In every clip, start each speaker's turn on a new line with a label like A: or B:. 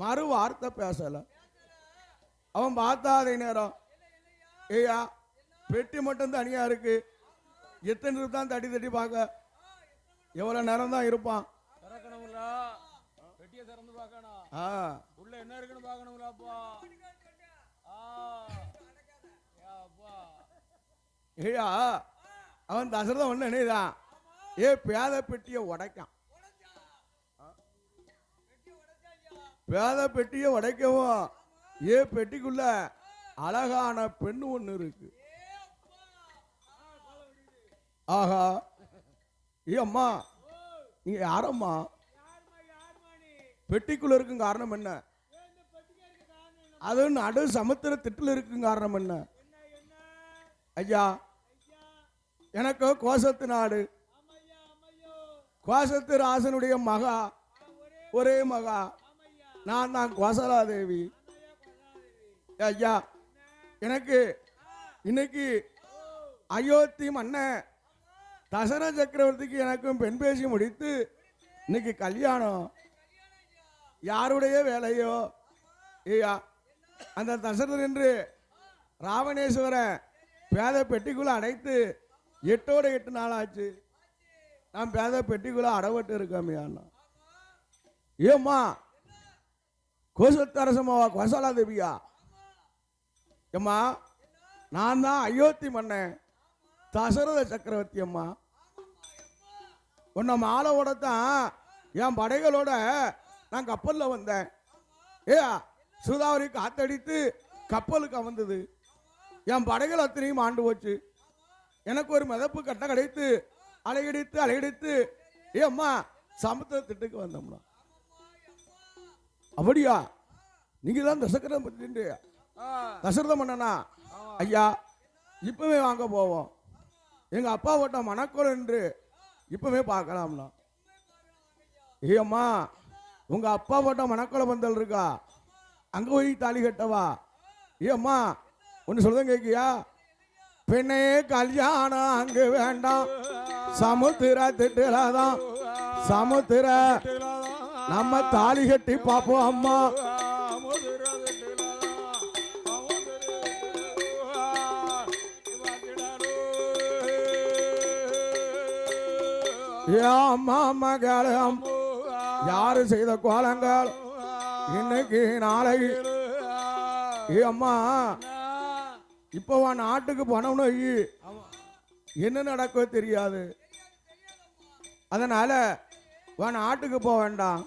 A: மறு வார்த்தை பேசல. அவன் பார்த்தா அதே நேரம் ஏயா பெட்டி மட்டும் தனியா இருக்கு, எத்தனை தான் தட்டி தட்டி பார்க்க எவ்வளவு நேரம் தான் இருப்பான்.
B: பெட்டியை திறந்து பார்க்கணும், உள்ள என்ன இருக்குன்னு பார்க்கணும்லாப்பா.
A: ஏயா அவன் தசரதன் ஒண்ணு நினைதான், ஏ பேத பெட்டியை உடைக்கான். பேத பெட்டியை உடைக்கவும் ஏ பெட்டிக்குள்ள அழகான பெண்ணு ஒண்ணு இருக்கு. ஆஹா, ஏ அம்மா நீங்க யாரம்மா? பெட்டிக்குள்ள இருக்கும் காரணம் என்ன? அது நடு சமுத்திர திட்டுல இருக்கும் காரணம் என்ன? ஐயா எனக்கு கோசத்து நாடு, கோசத்து ராசனுடைய மகா, ஒரே மகா நான் தான் கோசலாதேவி. ஐயா எனக்கு இன்னைக்கு அயோத்தி மன்னன் தசரத சக்கரவர்த்திக்கு எனக்கும் பெண் பேசி முடித்து இன்னைக்கு கல்யாணம். யாருடைய வேலையோ ஐயா, அந்த தசரதன் என்று ராவணேஸ்வரன் பேத பெட்டிக்குள்ள அடைத்து 8 நாள் ஆச்சு. நான் பேத பெட்டிக்குள்ள அடவட்டு இருக்கமே. ஏம்மா கோசத்தரசமாவா கோசலா தேவியா? அம்மா நான் தான் அயோத்தி மன்னன் தசரத சக்கரவர்த்தி. அம்மா உன்னை மாலையோட தான் என் படைகளோட நான் கப்பலில் வந்தேன். ஏயா சூதாவரி காத்தடித்து கப்பலுக்கு வந்தது, என் படைகள் அத்தனையும் ஆண்டு போச்சு. எனக்கு ஒரு மிதப்பு கட்ட கிடைத்து அலையடித்து அலையடித்து ஏ அம்மா சமுத்திர திட்டுக்கு வந்தோம்னா. அப்படியா? நீங்க தான் தசரத மன்னனா? ஐயா இப்பவே வாங்க போவோம், எங்க அப்பா ஓட்ட மணக்கோள் என்று இப்பவே பார்க்கலாம்னா. ஏ அம்மா உங்க அப்பா போட்ட மணக்கோள பந்தல் இருக்கா, அங்க போய் தாலி கட்டவா? ஏ அம்மா ஒன்னு சொல்லுங்க கேக்கியா? பெண்ணே கல்யாணம் அங்கு வேண்டாம், சமுத்திர திட்டுலதான், சமுத்திர நம்ம தாலி கட்டி பார்ப்போம். அம்மா அம்மா மகளம் யாரு செய்த கோலங்கள் இன்னைக்கு நாளைக்கு. ஏ அம்மா இப்போ நாட்டுக்கு போனோம்னு என்ன நடக்கோ தெரியாது, அதனால நாட்டுக்கு போக வேண்டாம்.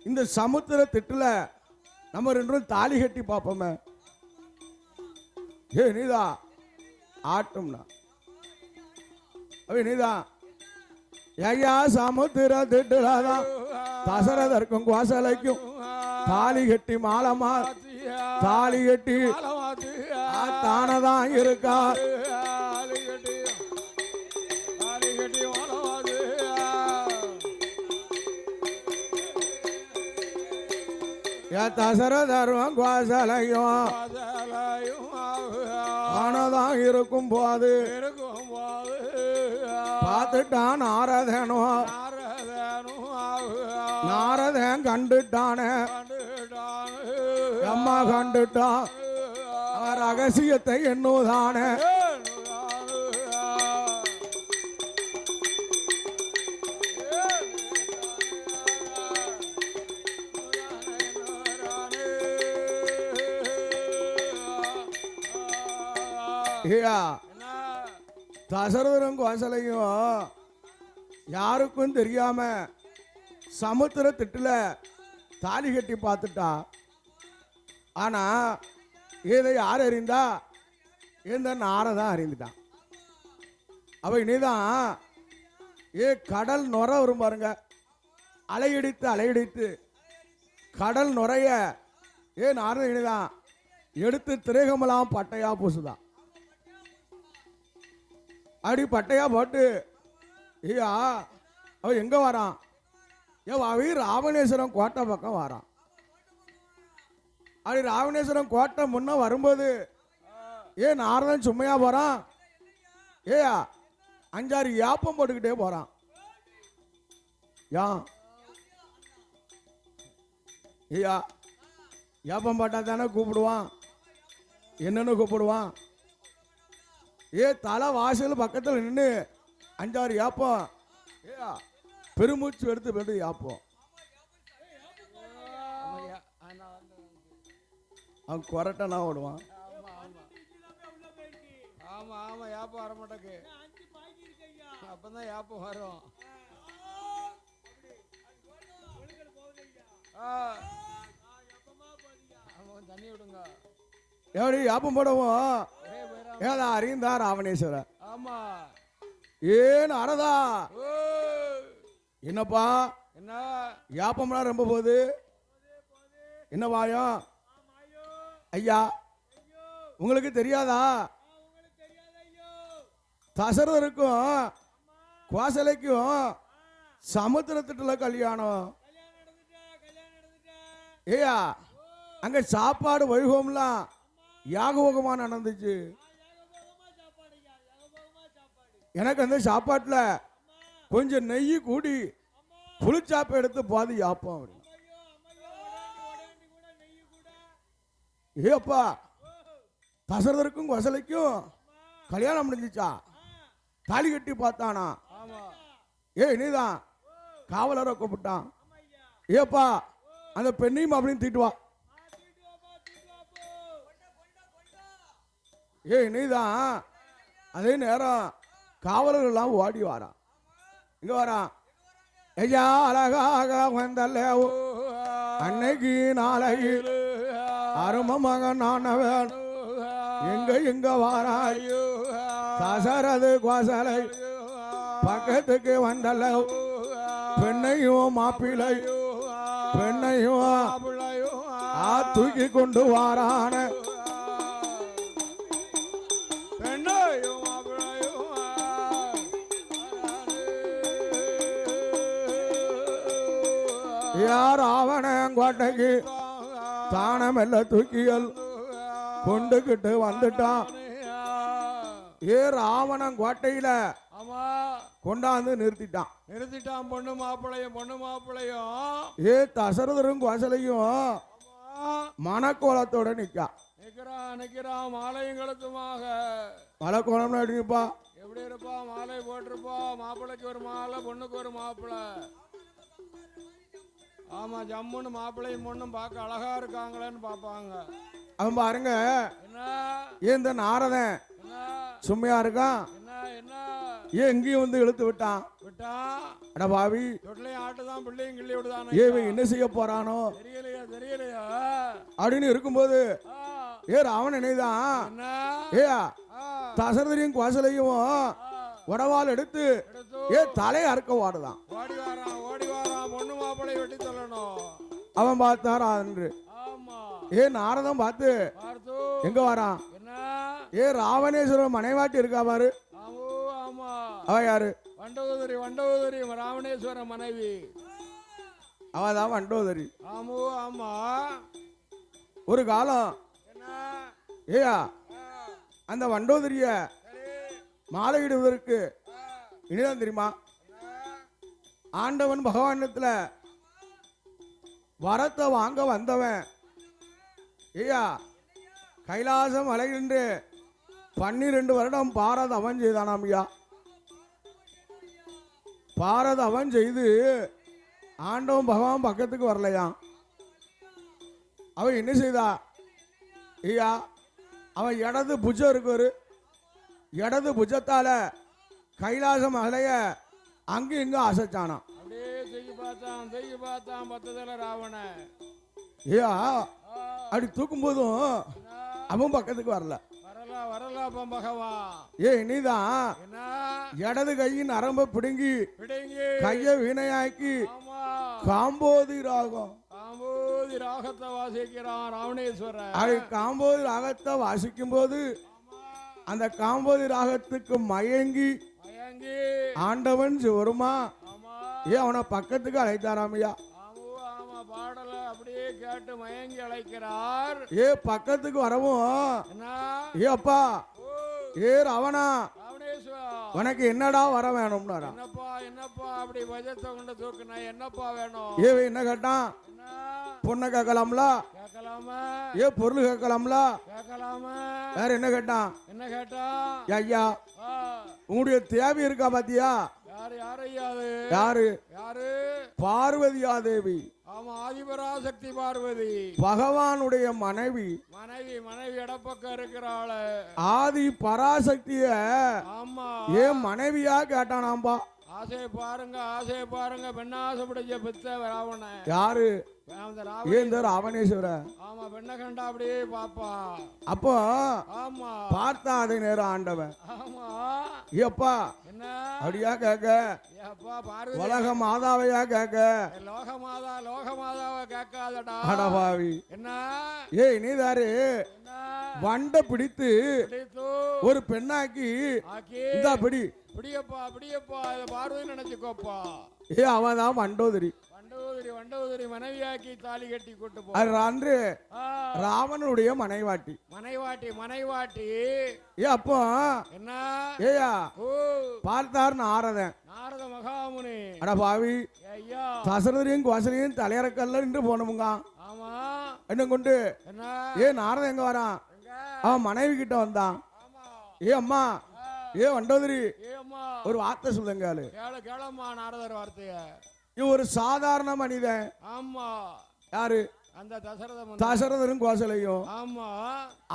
A: இந்த சமுத்திர திட்டுல நம்ம 2 தாலி கட்டி பார்ப்போமே. ஏ நீதா ஆட்டும்னா நீதான் ஐயா சமுத்திர திட்டுலதான் தசரதற்கும் கோசலைக்கும் தாலி கட்டி மாலமா தாலி கட்டி தானதான் இருக்கா. தசரதரும் கோசலையும் தானதான் இருக்கும் போது பார்த்துட்டான் நாரதனும். நாரதன் கண்டுட்டானே, அம்மா கண்டுட்டான் ரகசியத்தை என்னதானே. தசரதரும் கோசலையும் யாருக்கும் தெரியாம சமுத்திர திட்டுல தாலி கட்டி பார்த்துட்டா. ஆனா இதை யார் அறிந்தா? இந்த நாரதான் அறிந்துட்டான். அவ இனிதான் ஏ கடல் நுர வரும் பாருங்க, அலையடித்து அலையடித்து கடல் நுரைய ஏ நாரத இனிதான் எடுத்து திரேகமெல்லாம் பட்டையா பூசுதான். அப்படி பட்டையா போட்டு ஐயா அவ எங்க வரான்? அவை ராவணேஸ்வரம் கோட்டை பக்கம் வரான். அப்படி ராவணேஸ்வரம் கோட்டை முன்ன வரும்போது ஏன் நாரதன் சும்மையா போறான்? ஏயா 5-6 யாப்பம் போட்டுக்கிட்டே போறான். யா ஐயா ஏப்பம் பாட்டா தானே கூப்பிடுவான், என்னன்னு கூப்பிடுவான்? தலை வாசல் பக்கத்தில் நின்று 5-6 ஏப்பம் ஏயா பெருமூச்சு எடுத்து போயிட்டு ஏப்போம். அவன் கொரட்டனா ஓடுவான்.
B: ஆமா ஆமா யாப்பம் வர மாட்டேக்கு, அப்பதான் யாப்பம் வரும். தண்ணி விடுங்க.
A: எப்படி ஏப்பம் போடுவோம்? ஏதா அறிந்தா ராவணேஸ்வரர்.
B: ஆமா
A: ஏன்னு அரதா என்னப்பா
B: என்ன
A: யாப்பம்லாம் ரொம்ப போகுது, என்ன வாயம்? ஐயா உங்களுக்கு தெரியாதா? தசரதருக்கும் கோசலைக்கும் சமுத்திரத்திட்டுல கல்யாணம். ஏயா அங்க சாப்பாடு வைகோம்லாம் யாகவோகமா நடந்துச்சு. எனக்கு அந்த சாப்பாட்டுல கொஞ்சம் நெய் கூடி புளிச்சாப்பை எடுத்து பாதி யாப்பம். ஏப்பா தசரதருக்கும் கொசலைக்கும் கல்யாணம் முடிஞ்சிச்சா? தாலி கட்டி பார்த்தானா? நீதான் காவலரை கூப்பிட்டான். ஏப்பா அந்த பெண்ணையும் அப்படின்னு தீட்டு வா. நீதான் அதே நேரம் காவலர்கள் எல்லாம் ஓடி வாரான். இங்க வரான். ஐயா அழகாக வந்தல்ல அன்னைக்கு நாளைக்கு அரும மகன் நானவன் எங்க வாராய்? தசரது கோசலை பக்கத்துக்கு வந்தல்ல பெண்ணையும் மாப்பிள்ளை பெண்ணையும் தூக்கி கொண்டு வாரான. யார் ஆவணங்கோட்டைக்கு தானமெல்ல தூக்கியல் கொண்டுகிட்டு வந்துட்டான். ராவணங்கோட்டையில கொண்டாந்து நிறுத்திட்டான்.
B: பொண்ணு மாப்பிளையும்
A: தசரதரும் கோசலையும் மணக்கோலத்தோட
B: நிக்கிறான். மாலையும் கழுத்துமாக.
A: மலைக்கோலம்னு எடுப்பா.
B: எப்படி இருப்பா? மாலை போட்டிருப்பா. மாப்பிள்ளைக்கு ஒரு மாலை, பொண்ணுக்கு ஒரு மாப்பிள்ளை. ஆமா ஜம்முன்னு மாப்பிள்ளையும் பொண்ணும் பார்க்க அழகா இருக்காங்களேன்னு பாப்பாங்க.
A: அவன் பாருங்க
B: என்ன
A: இந்த நாரதன் சும்மையா இருக்கான். எங்கேயும் வந்து இழுத்து விட்டான். அட பாவி
B: தொட்டிலையும் ஆட்டுதான் பிள்ளையும் கிள்ளி விடுதானே.
A: என்ன செய்ய போறானோ
B: தெரியலையா
A: அப்படின்னு இருக்கும்போது ராவணன் நினைதான். தசரதரையும் கோசலையும் உடவால் எடுத்து தலையை அறுக்க வாடுதான்.
B: ஓடி வாரான் பொண்ணு மாப்பிள்ளை வெட்டி சொல்லணும்.
A: அவன் பார்த்தாரா என்று. நாரதம் பார்த்து எங்க வாரான்? ராவணேஸ்வரர் மனைவாட்டி இருக்கா பாரு. அவ யாரு?
B: வண்டோதரி ராவணேஸ்வர மனைவி.
A: அவதான் வண்டோதரி.
B: ஆமா
A: ஒரு காலம் அந்த வண்டோதரிய மாலையிடுவதற்கு இனிதான் தெரியுமா? ஆண்டவன் பகவானத்துல வரத்தை வாங்க வந்தவன் கைலாசம் அலைகின்று 12 வருடம் பாரத அவன் செய்தானாம். பாரத அவன் செய்து ஆண்டவன் பகவான் பக்கத்துக்கு வரலையாம். அவன் என்ன செய்தா? அவன் இடது புஜம் இருக்கு, இடது புஜத்தால கைலாசம் அலைய அங்கு இங்கு அசைச்சானாம்.
B: அப்படியே செய்ய பார்த்தான் பத்ததில ராவண.
A: அப்படி தூக்கும் போதும் அவன் பக்கத்துக்கு வரல. நீதான் இடது கையின் நரம்ப பிடுங்கி கைய வீணையாக்கி காம்போதி ராகத்தை வாசிக்கிறான் ராவணேஸ்வரர். காம்போதி ராகத்தை வாசிக்கும் போது அந்த காம்போதி ராகத்துக்கு மயங்கி ஆண்டவன் சிவருமா அவனை பக்கத்துக்கு அழைத்தாராமையா.
B: பாடல அப்படியே கேட்டு மயங்கி அழைக்கிறார்.
A: பக்கத்துக்கு வரவும் அப்பா ராவணா உனக்கு என்னடா வர வேணும்னாரா.
B: என்னப்பா அப்படி வஜத்தை கொண்டு தூக்குனா என்னப்பா வேணும்?
A: என்ன கேட்டான்? பொண்ணை கேட்கலாம்ல,
B: கேட்கலாமா
A: ஏ பொருள் கேட்கலாம்ல,
B: கேட்கலாமா
A: வேற என்ன கேட்டான்?
B: என்ன கேட்டா
A: ஐயா
B: ஆ,
A: உங்களுடைய தேவை இருக்கா பாத்தியா?
B: யாரு யாரு ஐயா அது
A: யாரு?
B: யாரு
A: பார்வதியா தேவி,
B: ஆமா ஆதிபராசக்தி பார்வதி
A: பகவானுடைய மனைவி.
B: மனைவி மனைவி இடப்பக்கம் இருக்கிறாள்
A: ஆதி பராசக்திய
B: ஆமா
A: ஏன் மனைவியா கேட்டானாம்பா.
B: ஆசையை பாருங்க பெண்ணாசை பிடிச்ச பித்த ராவண
A: யாரு?
B: அந்த
A: ஏன் இந்த ராவணேஸ்வர?
B: ஆமா பெண்ணை கண்டா அப்படியே பாப்பா.
A: அப்போ
B: ஆமா
A: பார்த்தா அதே நேரம் ஆண்டவன்
B: ஆமா
A: ஏப்பா
B: என்ன
A: அப்படியா கேட்க?
B: ஏப்பா பார்வதி
A: உலக மாதாவையா கேட்க?
B: லோகமாதாவை கேட்காதடா
A: அடபாவி,
B: என்ன
A: ஏய் நீதாரு
B: என்ன
A: வண்டை பிடித்து
B: பிடித்து
A: ஒரு பெண்ணாக்கி
B: ஆக்கி
A: இந்தா பிடி.
B: பிடியப்பா இதை பார்வதி நினைச்சுக்கோப்பா.
A: ஏ அவன் தான் மண்டோதரி.
B: வண்டோதரி மனைவியாக்கி தாலி கட்டி கூட்டு போ.
A: அது அன்று
B: ஆ,
A: ராவணனுடைய மனைவாட்டி.
B: மனைவாட்டி
A: ஏ அப்போ
B: என்ன
A: ஏயா
B: ஓ
A: பார்த்தார் நாரதன்.
B: நாரத மகாமுனி
A: அடபாவி,
B: ஐயா
A: தசரதரையும் கோசலையும் தலையறக்கல்ல நின்று போனமுங்க.
B: ஆமா
A: என்ன கொண்டு
B: என்ன
A: ஏ நாரதன் எங்க வரான்?
B: எங்க
A: அவன் மனைவி கிட்ட வந்தான்.
B: ஆமா
A: ஏ அம்மா, ஏ வண்டோதரி,
B: ஏம்மா
A: ஒரு வார்த்தை சொல்லுங்காலு.
B: கேளம்மா நாரதர் வார்த்தைய.
A: இவன் ஒரு சாதாரண மனிதன்.
B: ஆமா
A: யாரு?
B: அந்த
A: தசரதரும் கோசலையும்.
B: ஆமா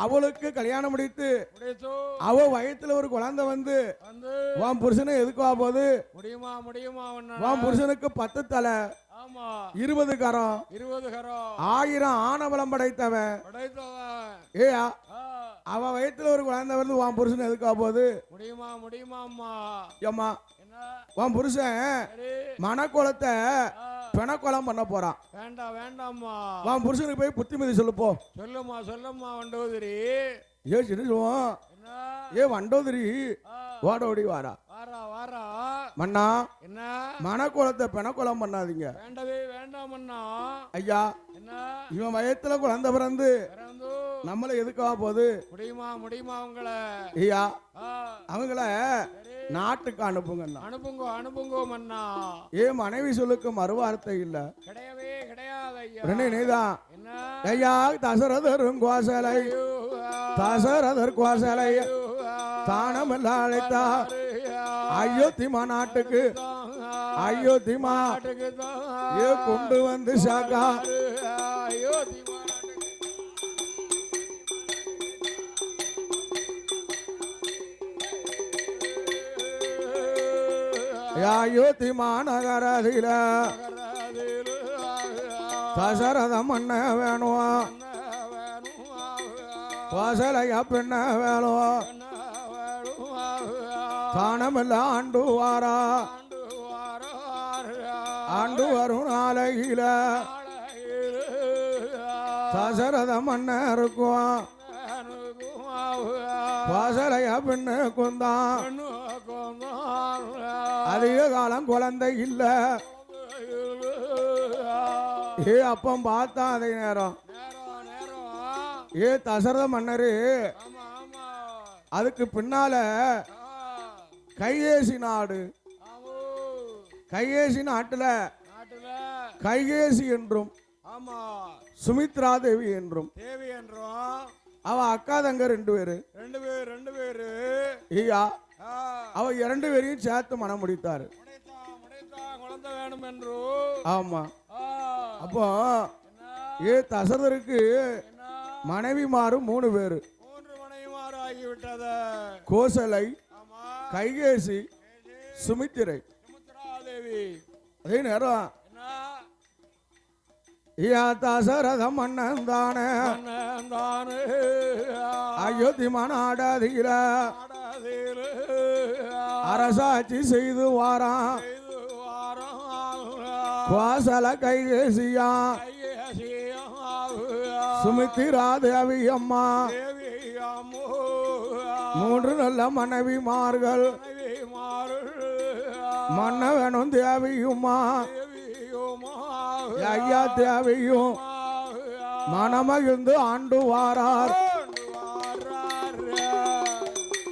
A: அவளுக்கு கல்யாணம் முடித்து
B: முடிச்சு
A: அவ வயத்துல ஒரு குழந்தை வந்து
B: வந்து
A: உன் புருஷனை எதுக்கு வா போது?
B: முடியுமா
A: உன் புருஷனுக்கு 10 தலை,
B: ஆமா
A: 20 கரம்,
B: 20 கரம்
A: 1000 ஆணவலம் படைத்தவன்.
B: படைத்தவன்.
A: ஏயா
B: ஆ,
A: அவ வயத்துல ஒரு குழந்தை வந்து உன் புருஷன் எதுக்கு வா போது?
B: முடியுமா அம்மா
A: ஏம்மா
B: என்ன
A: உன் புருஷன்
B: சரி
A: மனக்குளத்தை
B: ஆ,
A: பெணக்குளம் பண்ண போறான்.
B: வேண்டாம்மா
A: உன் புருஷனுக்கு போய் புத்திமதி சொல்லு போ.
B: சொல்லும்மா வண்டோதரி
A: ஏ சின்ன சொல்லுவோம்.
B: என்ன
A: ஏ வண்டோதரி
B: ஆ,
A: ஓட ஓடி வாரா.
B: வாரா
A: மன்னா
B: என்ன
A: மனக்குளத்தை பெணக்குளம் பண்ணாதீங்க.
B: வேண்டாமண்ணா
A: ஐயா
B: என்ன
A: இவன் வயத்துல குழந்தை பிறந்து
B: பிறந்து
A: நம்மள எதுக்காக போகுது?
B: முடியுமா உங்களை
A: ஐயா
B: ஆ,
A: அவங்கள
B: சரி
A: நாட்டுக்கு அனுப்புங்கண்ணா.
B: அனுப்புங்கோ மன்னா.
A: ஏ மனைவி சொல்லுக்கு மறுவார்த்தை இல்ல.
B: கிடையாது ஐயா.
A: ரெண்டே நீதான்.
B: என்ன
A: ஐயா தசரதரும் கோசலை, தசரதர் கோசலை தானமல்ல அழைத்தார் அயோத்திமா நாட்டுக்கு. அயோத்திமா ஏ கொண்டு வந்து சாக்கா அயோத்திமா நகரதில தசரத மண்ண வேணும், கோசலைய பெண்ண வேணும். தானமில்ல ஆண்டு வாரா, ஆண்டு வரும் நாளையில தசரத மண்ண இருக்கும். கோசலைய பெண்ணு குந்தான். அதிக காலம் குழந்தை இல்ல. ஏ அப்பம் பார்த்தா அதே நேரம் ஏ தசரத மன்னரு அதுக்கு பின்னால கைகேசி நாடு. கைகேசி நாட்டுல கைகேசி என்றும் சுமித்ரா தேவி என்றும் அவ அக்கா தங்க 2 பேரு. ஐயா அவ 2 பேரையும் சேர்த்து மனம் முடித்தாரு.
B: குழந்தை வேணும் என்று.
A: ஆமா அப்போ ஏ தசரதருக்கு மனைவி மாறும் 3 பேரு.
B: 3 மனைவிமாறு ஆகிவிட்டது.
A: கோசலை, கைகேசி, சுமித்திரை.
B: தேவி
A: அதே நேரம் ஐயா தசரத மன்னன் தானே அயோத்திமா நாடாதீர அரசாட்சி செய்து வாரான். கோசல கைகேசியா சுமித்திரா தேவி அம்மா 3 நல்ல மனைவிமார்கள். மன்னவனும் தேவியுமா ஐயா தேவியும் மனமகிழ்ந்து ஆண்டு வாரார்.